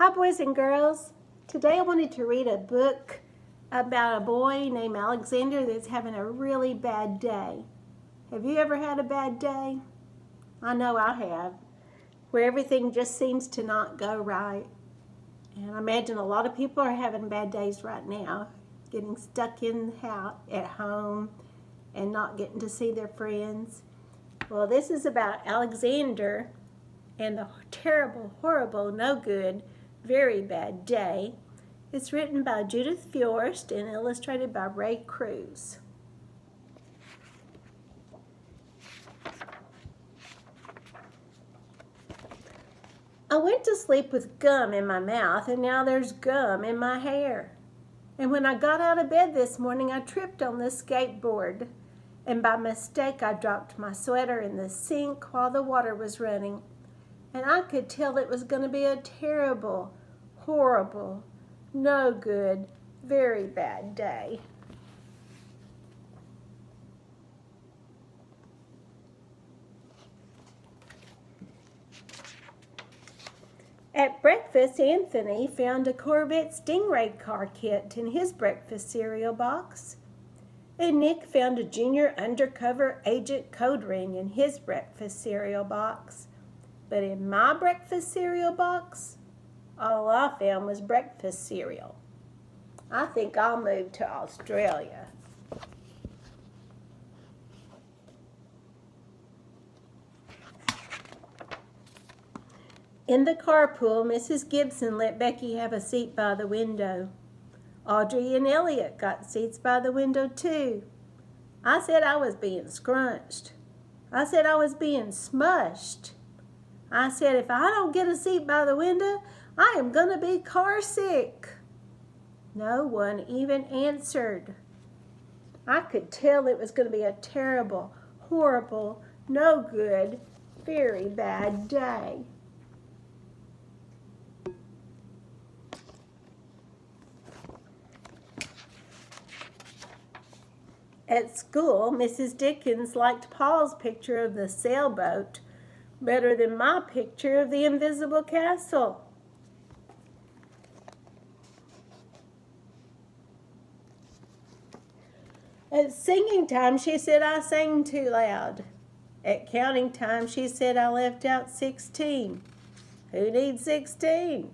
Hi boys and girls. Today I wanted to read a book about a boy named Alexander that's having a really bad day. Have you ever had a bad day? I know I have, where everything just seems to not go right. And I imagine a lot of people are having bad days right now, getting stuck in the house, at home and not getting to see their friends. Well, this is about Alexander and the terrible, horrible, no good, very bad day. It's written by Judith Fjorst and illustrated by Ray Cruz. I went to sleep with gum in my mouth, and now there's gum in my hair. And when I got out of bed this morning, I tripped on the skateboard, and by mistake I dropped my sweater in the sink while the water was running. And I could tell it was going to be a terrible, horrible, no good, very bad day. At breakfast, Anthony found a Corvette Stingray car kit in his breakfast cereal box. And Nick found a junior undercover agent code ring in his breakfast cereal box. But in my breakfast cereal box, all I found was breakfast cereal. I think I'll move to Australia. In the carpool, Mrs. Gibson let Becky have a seat by the window. Audrey and Elliot got seats by the window too. I said I was being scrunched. I said I was being smushed. I said if I don't get a seat by the window, I am going to be car sick. No one even answered. I could tell it was going to be a terrible, horrible, no good, very bad day. At school, Mrs. Dickens liked Paul's picture of the sailboat better than my picture of the invisible castle. At singing time, she said I sang too loud. At counting time, she said I left out 16. Who needs 16?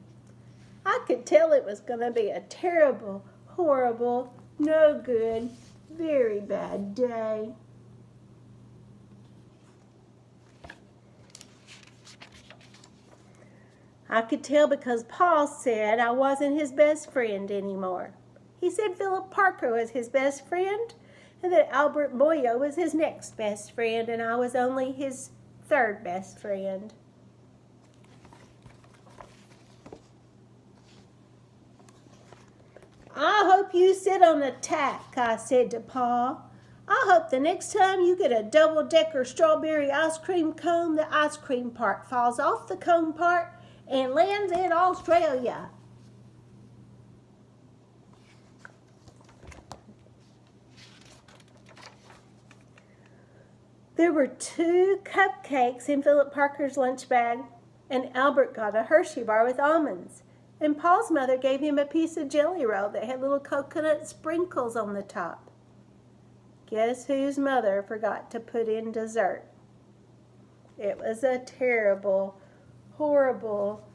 I could tell it was going to be a terrible, horrible, no good, very bad day. I could tell because Paul said I wasn't his best friend anymore. He said Philip Parker was his best friend and that Albert Boyo was his next best friend and I was only his third best friend. I hope you sit on a tack, I said to Paul. I hope the next time you get a double-decker strawberry ice cream cone, the ice cream part falls off the cone part and lands in Australia. There were 2 cupcakes in Philip Parker's lunch bag, and Albert got a Hershey bar with almonds. And Paul's mother gave him a piece of Jelly Roll that had little coconut sprinkles on the top. Guess whose mother forgot to put in dessert? It was a terrible, horrible,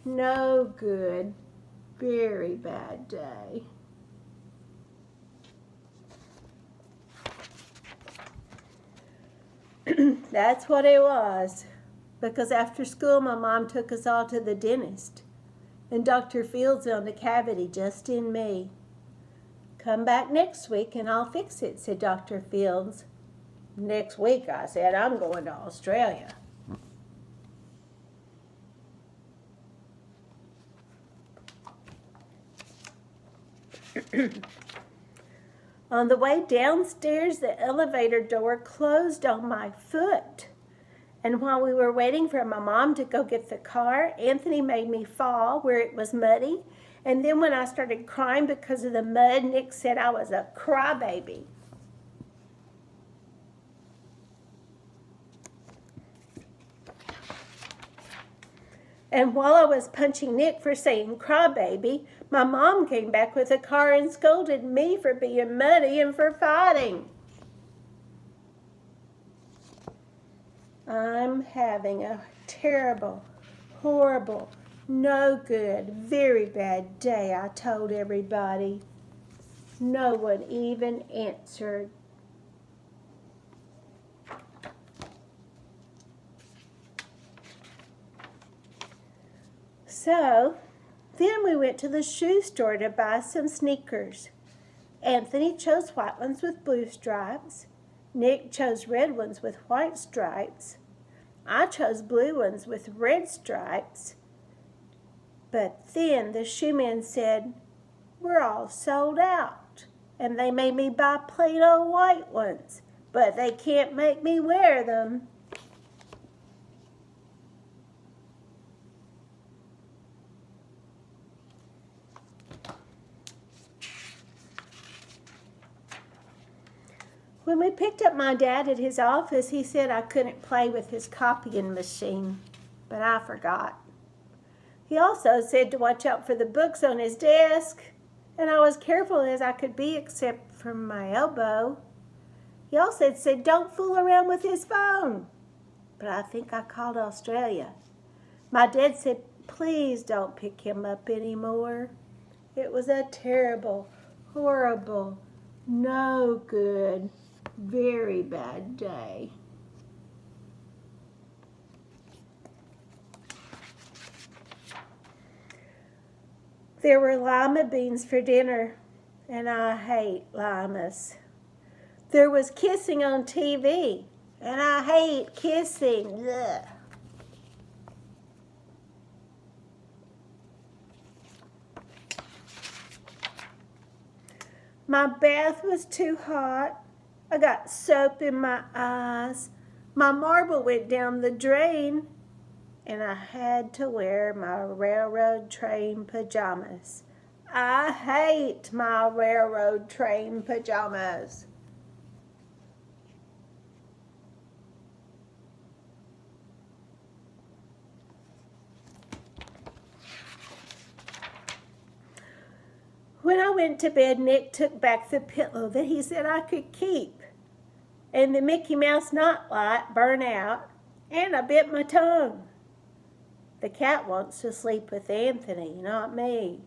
no good, very bad day. That's what it was, because after school my mom took us all to the dentist, and Dr. Fields found a cavity just in me. Come back next week and I'll fix it, said Dr. Fields. Next week, I said, I'm going to Australia. On the way downstairs, the elevator door closed on my foot. And while we were waiting for my mom to go get the car, Anthony made me fall where it was muddy. And then when I started crying because of the mud, Nick said I was a crybaby. And while I was punching Nick for saying crybaby, my mom came back with a car and scolded me for being muddy and for fighting. I'm having a terrible, horrible, no good, very bad day, I told everybody. No one even answered. So, then we went to the shoe store to buy some sneakers. Anthony chose white ones with blue stripes. Nick chose red ones with white stripes. I chose blue ones with red stripes. But then the shoeman said, "We're all sold out." And they made me buy plain old white ones, but they can't make me wear them. When we picked up my dad at his office, he said I couldn't play with his copying machine, but I forgot. He also said to watch out for the books on his desk, and I was careful as I could be except for my elbow. He also said don't fool around with his phone, but I think I called Australia. My dad said please don't pick him up anymore. It was a terrible, horrible, no good, very bad day. There were lima beans for dinner, and I hate limas. There was kissing on TV, and I hate kissing. Ugh. My bath was too hot. I got soap in my eyes. My marble went down the drain, and I had to wear my railroad train pajamas. I hate my railroad train pajamas. When I went to bed, Nick took back the pillow that he said I could keep, and the Mickey Mouse nightlight burned out, and I bit my tongue. The cat wants to sleep with Anthony, not me.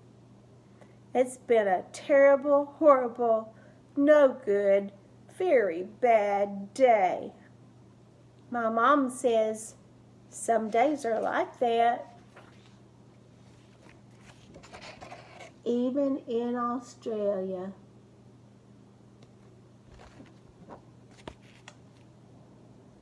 It's been a terrible, horrible, no good, very bad day. My mom says some days are like that. Even in Australia.